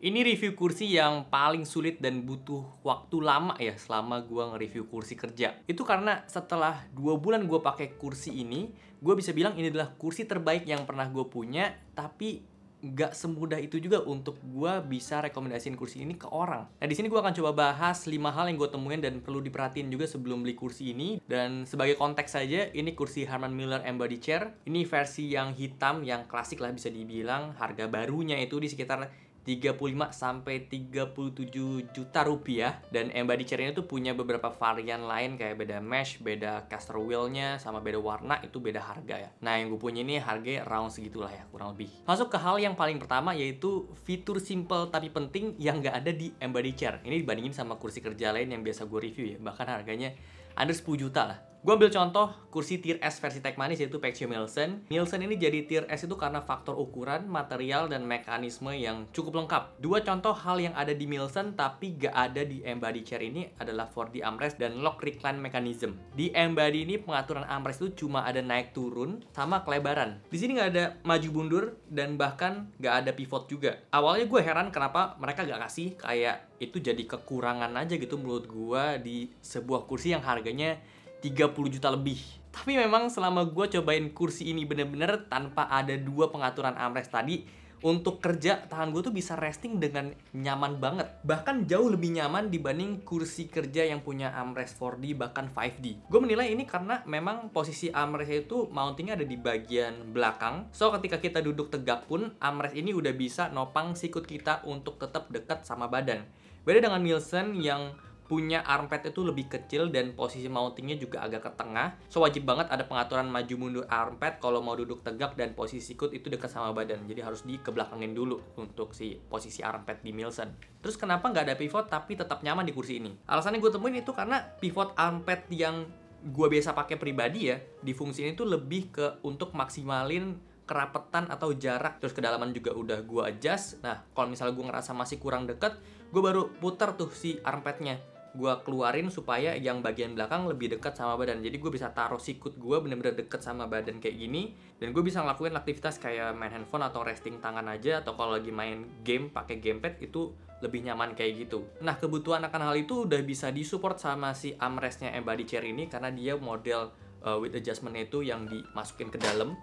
Ini review kursi yang paling sulit dan butuh waktu lama ya selama gua nge-review kursi kerja. Itu karena setelah 2 bulan gua pakai kursi ini, gua bisa bilang ini adalah kursi terbaik yang pernah gue punya, tapi nggak semudah itu juga untuk gua bisa rekomendasiin kursi ini ke orang. Nah, di sini gua akan coba bahas 5 hal yang gue temuin dan perlu diperhatiin juga sebelum beli kursi ini. Dan sebagai konteks saja, ini kursi Harman Miller Embody Chair. Ini versi yang hitam, yang klasik lah bisa dibilang. Harga barunya itu di sekitar 35 sampai 37 juta rupiah. Dan Embody Chair ini tuh punya beberapa varian lain kayak beda mesh, beda caster wheel-nya, sama beda warna, itu beda harga ya. Nah, yang gue punya ini harganya around segitulah ya, kurang lebih. Masuk ke hal yang paling pertama, yaitu fitur simple tapi penting yang nggak ada di Embody Chair. Ini dibandingin sama kursi kerja lain yang biasa gue review ya, bahkan harganya under 10 juta lah. Gue ambil contoh kursi tier S versi Tech Manis, yaitu Pexio Milson. Milson ini jadi tier S itu karena faktor ukuran, material, dan mekanisme yang cukup lengkap. 2 contoh hal yang ada di Milson tapi gak ada di Embody Chair ini adalah 4D armrest dan lock recline mechanism. Di Embody ini pengaturan armrest itu cuma ada naik turun sama kelebaran. Di sini gak ada maju mundur dan bahkan gak ada pivot juga. Awalnya gue heran kenapa mereka gak kasih, kayak itu jadi kekurangan aja gitu menurut gue di sebuah kursi yang harganya 30 juta lebih. Tapi memang selama gue cobain kursi ini bener-bener tanpa ada 2 pengaturan armrest tadi, untuk kerja tangan gue tuh bisa resting dengan nyaman banget. Bahkan jauh lebih nyaman dibanding kursi kerja yang punya armrest 4D bahkan 5D. Gue menilai ini karena memang posisi armrest itu mountingnya ada di bagian belakang. So ketika kita duduk tegak pun armrest ini udah bisa nopang sikut kita untuk tetap dekat sama badan. Beda dengan Milson yang punya armpad itu lebih kecil dan posisi mountingnya juga agak ke tengah. So wajib banget ada pengaturan maju mundur armpad kalau mau duduk tegak dan posisi sikut itu dekat sama badan. Jadi harus dikebelakangin dulu untuk si posisi armpad di Milson. Terus kenapa nggak ada pivot tapi tetap nyaman di kursi ini? Alasannya gue temuin itu karena pivot armpad yang gue biasa pakai pribadi ya, di fungsi ini tuh lebih ke untuk maksimalin kerapetan atau jarak, terus kedalaman juga udah gue adjust. Nah, kalau misalnya gue ngerasa masih kurang deket, gue baru putar tuh si armpadnya, gue keluarin supaya yang bagian belakang lebih dekat sama badan. Jadi gue bisa taruh sikut gue bener-bener deket sama badan kayak gini, dan gue bisa ngelakuin aktivitas kayak main handphone atau resting tangan aja, atau kalau lagi main game pakai gamepad itu lebih nyaman kayak gitu. Nah, kebutuhan akan hal itu udah bisa disupport sama si armrestnya Embody Chair ini karena dia model with adjustment itu yang dimasukin ke dalam.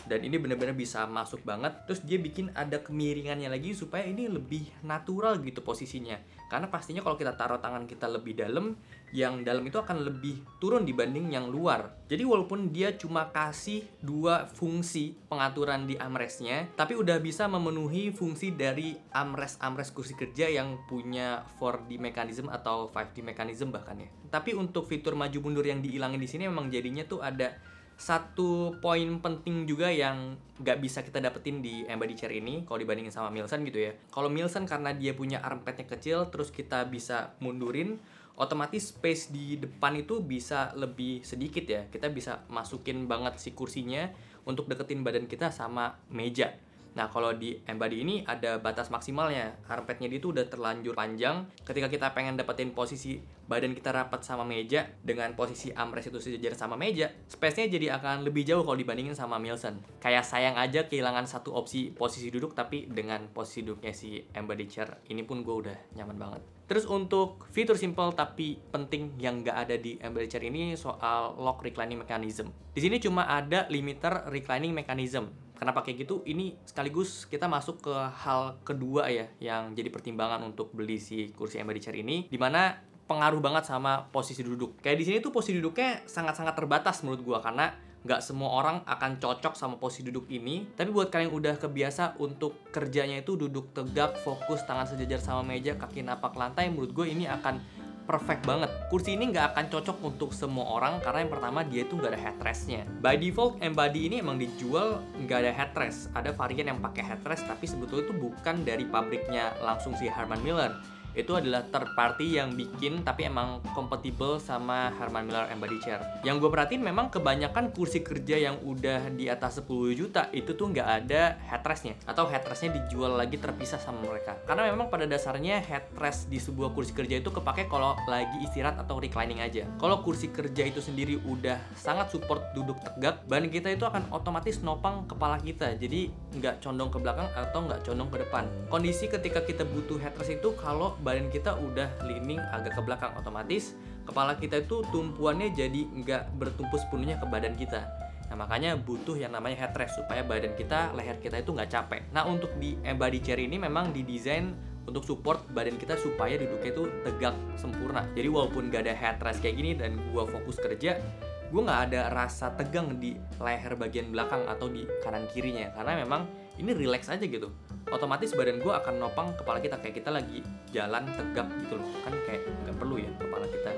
Dan ini bener-bener bisa masuk banget. Terus dia bikin ada kemiringannya lagi supaya ini lebih natural gitu posisinya. Karena pastinya kalau kita taruh tangan kita lebih dalam, yang dalam itu akan lebih turun dibanding yang luar. Jadi walaupun dia cuma kasih 2 fungsi pengaturan di armrestnya, tapi udah bisa memenuhi fungsi dari armrest kursi kerja yang punya 4D mechanism atau 5D mechanism bahkan ya. Tapi untuk fitur maju mundur yang dihilangin di sini memang jadinya tuh ada satu poin penting juga yang nggak bisa kita dapetin di Embody Chair ini kalau dibandingin sama Milson gitu ya. Kalau Milson karena dia punya armpadnya kecil, terus kita bisa mundurin, otomatis space di depan itu bisa lebih sedikit ya. Kita bisa masukin banget si kursinya untuk deketin badan kita sama meja. Nah, kalau di Embody ini ada batas maksimalnya. Armpadnya dia itu udah terlanjur panjang. Ketika kita pengen dapetin posisi badan kita rapat sama meja dengan posisi armrest itu sejajar sama meja, space-nya jadi akan lebih jauh kalau dibandingin sama Milson. Kayak sayang aja kehilangan satu opsi posisi duduk, tapi dengan posisi duduknya si Embody Chair ini pun gue udah nyaman banget. Terus untuk fitur simple tapi penting yang nggak ada di Embody Chair ini soal lock reclining mechanism. Di sini cuma ada limiter reclining mechanism. Kenapa kayak gitu? Ini sekaligus kita masuk ke hal kedua ya yang jadi pertimbangan untuk beli si kursi Embody Chair ini, dimana pengaruh banget sama posisi duduk. Kayak di sini tuh posisi duduknya sangat-sangat terbatas menurut gua karena nggak semua orang akan cocok sama posisi duduk ini. Tapi buat kalian yang udah kebiasa untuk kerjanya itu duduk tegak, fokus, tangan sejajar sama meja, kaki napak lantai, menurut gue ini akan perfect banget. Kursi ini nggak akan cocok untuk semua orang karena yang pertama dia itu nggak ada headrestnya. By default Embody ini emang dijual nggak ada headrest. Ada varian yang pakai headrest tapi sebetulnya itu bukan dari pabriknya langsung si Harman Miller. Itu adalah third party yang bikin tapi emang compatible sama Herman Miller Embody Chair. Yang gue perhatiin memang kebanyakan kursi kerja yang udah di atas 10 juta itu tuh nggak ada headrestnya, atau headrestnya dijual lagi terpisah sama mereka. Karena memang pada dasarnya headrest di sebuah kursi kerja itu kepake kalau lagi istirahat atau reclining aja. Kalau kursi kerja itu sendiri udah sangat support duduk tegak, badan kita itu akan otomatis nopang kepala kita, jadi nggak condong ke belakang atau nggak condong ke depan. Kondisi ketika kita butuh headrest itu kalau badan kita udah leaning agak ke belakang, otomatis kepala kita itu tumpuannya jadi nggak bertumpu sepenuhnya ke badan kita. Nah, makanya butuh yang namanya headrest supaya badan kita, leher kita itu nggak capek. Nah, untuk di Embody Chair ini memang didesain untuk support badan kita supaya duduknya itu tegak sempurna. Jadi walaupun nggak ada headrest kayak gini dan gua fokus kerja, gue nggak ada rasa tegang di leher bagian belakang atau di kanan kirinya, karena memang ini relax aja gitu. Otomatis badan gue akan nopang kepala kita kayak kita lagi jalan tegak gitu loh, kan kayak nggak perlu ya kepala kita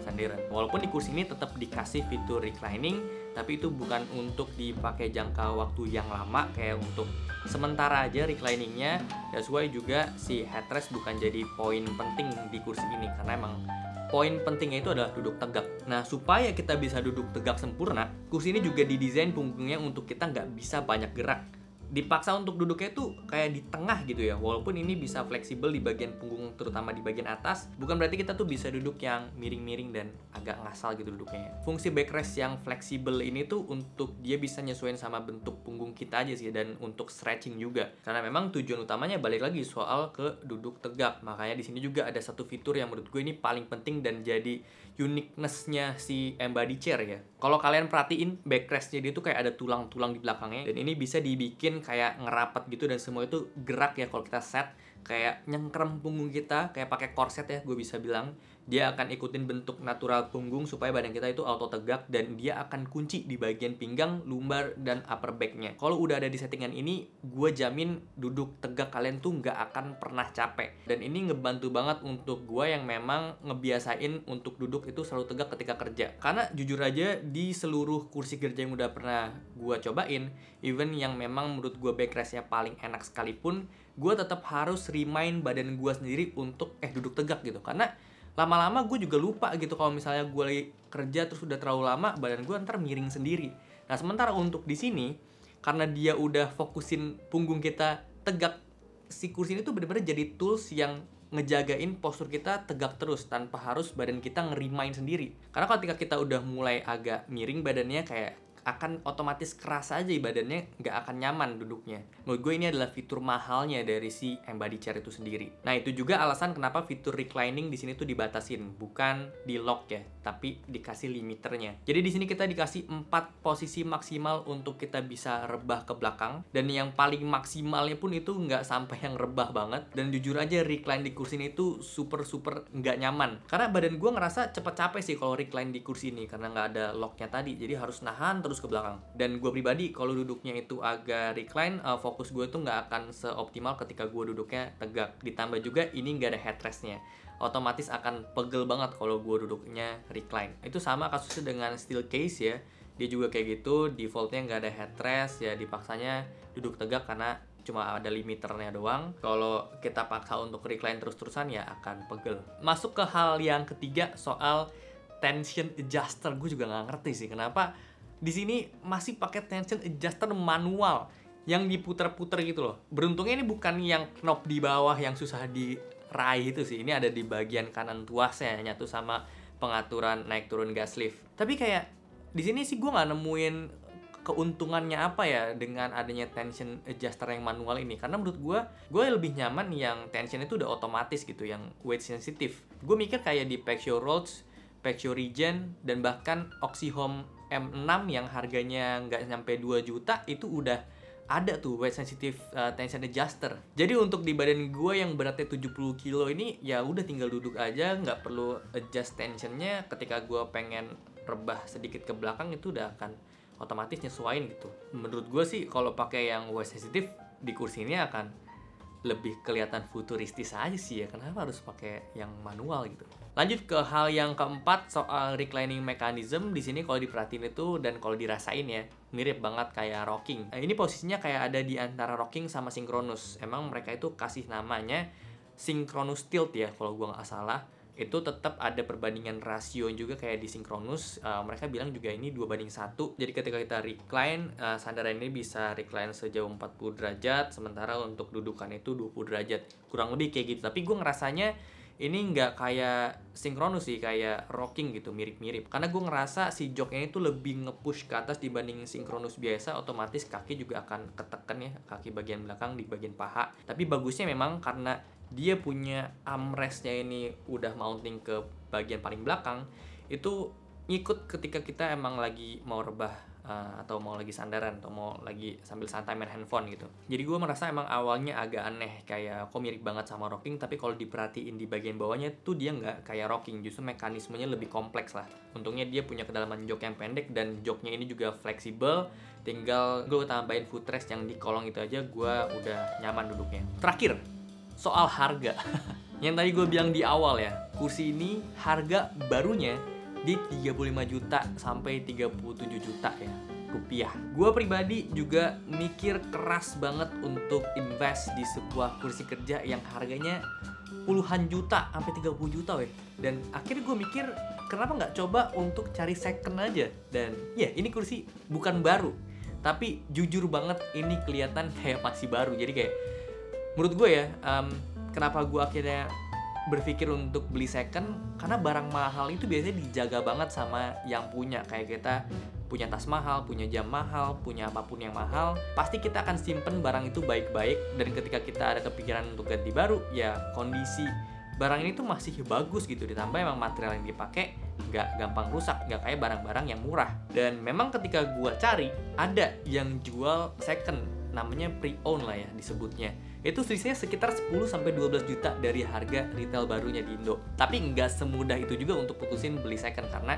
sandiran. Walaupun di kursi ini tetap dikasih fitur reclining, tapi itu bukan untuk dipakai jangka waktu yang lama, kayak untuk sementara aja recliningnya. That's why juga si headrest bukan jadi poin penting di kursi ini, karena emang poin pentingnya itu adalah duduk tegak. Nah, supaya kita bisa duduk tegak sempurna, kursi ini juga didesain punggungnya untuk kita nggak bisa banyak gerak. Dipaksa untuk duduknya itu kayak di tengah gitu ya. Walaupun ini bisa fleksibel di bagian punggung, terutama di bagian atas, bukan berarti kita tuh bisa duduk yang miring-miring dan agak ngasal gitu duduknya. Fungsi backrest yang fleksibel ini tuh untuk dia bisa nyesuaiin sama bentuk punggung kita aja sih, dan untuk stretching juga. Karena memang tujuan utamanya balik lagi soal ke duduk tegak. Makanya di sini juga ada satu fitur yang menurut gue ini paling penting dan jadi uniqueness-nya si Embody Chair ya. Kalau kalian perhatiin backrest-nya dia tuh kayak ada tulang-tulang di belakangnya, dan ini bisa dibikin kayak ngerapat gitu dan semua itu gerak ya kalau kita set, kayak nyengkrem punggung kita kayak pakai korset ya, gue bisa bilang. Dia akan ikutin bentuk natural punggung supaya badan kita itu auto tegak, dan dia akan kunci di bagian pinggang, lumbar, dan upper back-nya. Kalau udah ada di settingan ini, gue jamin duduk tegak kalian tuh nggak akan pernah capek. Dan ini ngebantu banget untuk gue yang memang ngebiasain untuk duduk itu selalu tegak ketika kerja. Karena jujur aja di seluruh kursi kerja yang udah pernah gue cobain, even yang memang menurut gue backrest-nya paling enak sekalipun, gue tetap harus remind badan gue sendiri untuk duduk tegak gitu. Karena lama-lama gue juga lupa gitu kalau misalnya gue lagi kerja terus udah terlalu lama, badan gue ntar miring sendiri. Nah, sementara untuk di sini, karena dia udah fokusin punggung kita tegak, si kursi ini tuh bener-bener jadi tools yang ngejagain postur kita tegak terus tanpa harus badan kita ngerimain sendiri. Karena ketika kita udah mulai agak miring badannya, kayak akan otomatis keras aja badannya, nggak akan nyaman duduknya. Menurut gue ini adalah fitur mahalnya dari si Embody Chair itu sendiri. Nah, itu juga alasan kenapa fitur reclining di sini tuh dibatasin, bukan di lock ya, tapi dikasih limiternya. Jadi di sini kita dikasih 4 posisi maksimal untuk kita bisa rebah ke belakang, dan yang paling maksimalnya pun itu nggak sampai yang rebah banget. Dan jujur aja recline di kursi ini tuh super nggak nyaman, karena badan gue ngerasa cepet capek sih kalau recline di kursi ini karena nggak ada locknya tadi, jadi harus nahan terus ke belakang. Dan gue pribadi kalau duduknya itu agak recline, fokus gue tuh nggak akan seoptimal ketika gue duduknya tegak. Ditambah juga ini nggak ada headrestnya, otomatis akan pegel banget kalau gue duduknya recline. Itu sama kasusnya dengan steel case ya, dia juga kayak gitu, defaultnya nggak ada headrest ya, dipaksanya duduk tegak karena cuma ada limiternya doang. Kalau kita paksa untuk recline terus-terusan ya akan pegel. Masuk ke hal yang ketiga, soal tension adjuster. Gue juga nggak ngerti sih kenapa di sini masih pakai tension adjuster manual yang diputer-puter gitu loh. Beruntungnya ini bukan yang knob di bawah yang susah diraih itu sih. Ini ada di bagian kanan tuasnya, nyatu sama pengaturan naik turun gas lift. Tapi kayak di sini sih gue nggak nemuin keuntungannya apa ya dengan adanya tension adjuster yang manual ini. Karena menurut gue lebih nyaman yang tension itu udah otomatis gitu, yang weight sensitive. Gue mikir kayak di Pexio Roach, Pexio Regen, dan bahkan Oxyhome M6 yang harganya nggak nyampe 2 juta itu udah ada tuh weight sensitive tension adjuster. Jadi untuk di badan gue yang beratnya 70 kilo ini ya udah tinggal duduk aja, nggak perlu adjust tensionnya. Ketika gue pengen rebah sedikit ke belakang itu udah akan otomatis nyesuaiin gitu. Menurut gue sih kalau pakai yang weight sensitive di kursi ini akan lebih kelihatan futuristis aja sih ya. Kenapa harus pakai yang manual gitu? Lanjut ke hal yang keempat, soal reclining mechanism. Di sini kalau diperhatiin itu dan kalau dirasain ya, mirip banget kayak rocking. Nah, ini posisinya kayak ada di antara rocking sama synchronous. Emang mereka itu kasih namanya synchronous tilt ya kalau gua nggak salah. Itu tetap ada perbandingan rasio juga kayak di Synchronous. Mereka bilang juga ini 2:1. Jadi ketika kita recline, sandaran ini bisa recline sejauh 40 derajat, sementara untuk dudukan itu 20 derajat. Kurang lebih kayak gitu. Tapi gue ngerasanya ini nggak kayak Synchronous sih, kayak rocking gitu, mirip-mirip. Karena gue ngerasa si joknya itu lebih nge-push ke atas dibanding Synchronous biasa, otomatis kaki juga akan ketekan ya, kaki bagian belakang di bagian paha. Tapi bagusnya memang karena dia punya armrestnya ini udah mounting ke bagian paling belakang, itu ngikut ketika kita emang lagi mau rebah atau mau lagi sandaran atau mau lagi sambil santai main handphone gitu. Jadi gue merasa emang awalnya agak aneh, kayak kok mirip banget sama rocking, tapi kalau diperhatiin di bagian bawahnya tuh dia nggak kayak rocking, justru mekanismenya lebih kompleks lah. Untungnya dia punya kedalaman jok yang pendek dan joknya ini juga fleksibel. Tinggal gue tambahin footrest yang di kolong itu aja, gue udah nyaman duduknya. Terakhir, soal harga. Yang tadi gue bilang di awal ya, kursi ini harga barunya di 35 juta sampai 37 juta ya rupiah. Gue pribadi juga mikir keras banget untuk invest di sebuah kursi kerja yang harganya puluhan juta sampai 30 juta weh. Dan akhirnya gue mikir, kenapa nggak coba untuk cari second aja. Dan ya ini kursi bukan baru, tapi jujur banget ini kelihatan kayak masih baru. Jadi kayak menurut gue ya, kenapa gue akhirnya berpikir untuk beli second, karena barang mahal itu biasanya dijaga banget sama yang punya. Kayak kita punya tas mahal, punya jam mahal, punya apapun yang mahal, pasti kita akan simpen barang itu baik-baik. Dan ketika kita ada kepikiran untuk ganti baru, ya kondisi barang ini tuh masih bagus gitu. Ditambah emang material yang dipakai nggak gampang rusak, nggak kayak barang-barang yang murah. Dan memang ketika gue cari, ada yang jual second, namanya pre-owned lah ya disebutnya. Itu selisihnya sekitar 10-12 juta dari harga retail barunya di Indo. Tapi nggak semudah itu juga untuk putusin beli second, karena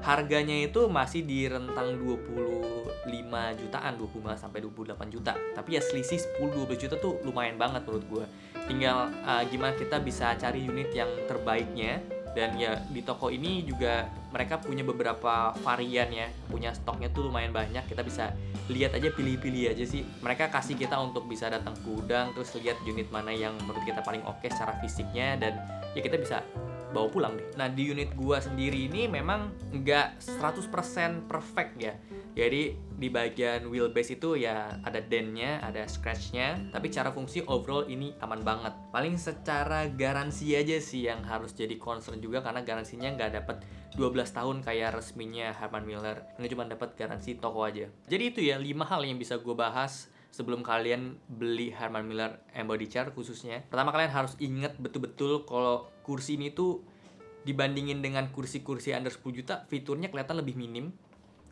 harganya itu masih di rentang 25 jutaan, 25-28 juta. Tapi ya selisih 10-12 juta tuh lumayan banget menurut gue. Tinggal gimana kita bisa cari unit yang terbaiknya. Dan ya di toko ini juga mereka punya beberapa varian ya, punya stoknya tuh lumayan banyak. Kita bisa lihat aja, pilih-pilih aja sih. Mereka kasih kita untuk bisa datang ke gudang, terus lihat unit mana yang menurut kita paling oke secara fisiknya, dan ya kita bisa bawa pulang deh. Nah di unit gua sendiri ini memang nggak 100% perfect ya. Jadi di bagian wheelbase itu ya ada dentnya, ada scratchnya, tapi cara fungsi overall ini aman banget. Paling secara garansi aja sih yang harus jadi concern juga, karena garansinya nggak dapat 12 tahun kayak resminya Herman Miller. Ini cuma dapat garansi toko aja. Jadi itu ya 5 hal yang bisa gue bahas sebelum kalian beli Herman Miller Embody Chair khususnya. Pertama, kalian harus ingat betul-betul kalau kursi ini tuh dibandingin dengan kursi-kursi under 10 juta, fiturnya kelihatan lebih minim.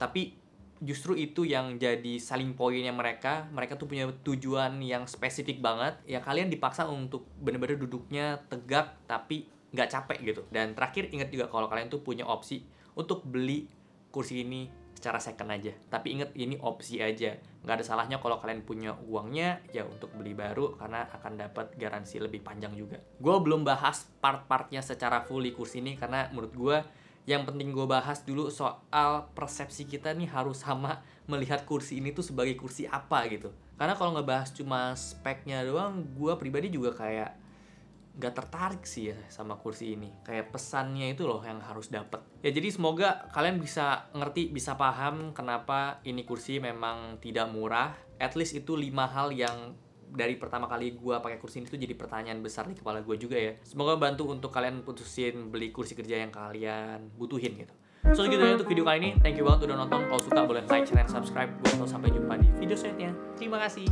Tapi justru itu yang jadi selling point-nya mereka. Mereka tuh punya tujuan yang spesifik banget. Ya kalian dipaksa untuk bener-bener duduknya tegak tapi nggak capek gitu. Dan terakhir, ingat juga kalau kalian tuh punya opsi untuk beli kursi ini secara second aja. Tapi ingat, ini opsi aja. Nggak ada salahnya kalau kalian punya uangnya ya untuk beli baru, karena akan dapat garansi lebih panjang juga. Gue belum bahas part-partnya secara full di kursi ini, karena menurut gue yang penting gue bahas dulu soal persepsi kita nih harus sama melihat kursi ini tuh sebagai kursi apa gitu. Karena kalau ngebahas cuma speknya doang, gue pribadi juga kayak nggak tertarik sih ya sama kursi ini. Kayak pesannya itu loh yang harus dapet. Ya jadi semoga kalian bisa ngerti, bisa paham kenapa ini kursi memang tidak murah. At least itu 5 hal yang dari pertama kali gue pakai kursi ini tuh jadi pertanyaan besar di kepala gue juga ya. Semoga bantu untuk kalian putusin beli kursi kerja yang kalian butuhin gitu. So segitu aja untuk video kali ini. Thank you banget udah nonton. Kalau suka boleh like, share, dan subscribe. Gue sampai jumpa di video selanjutnya. Terima kasih.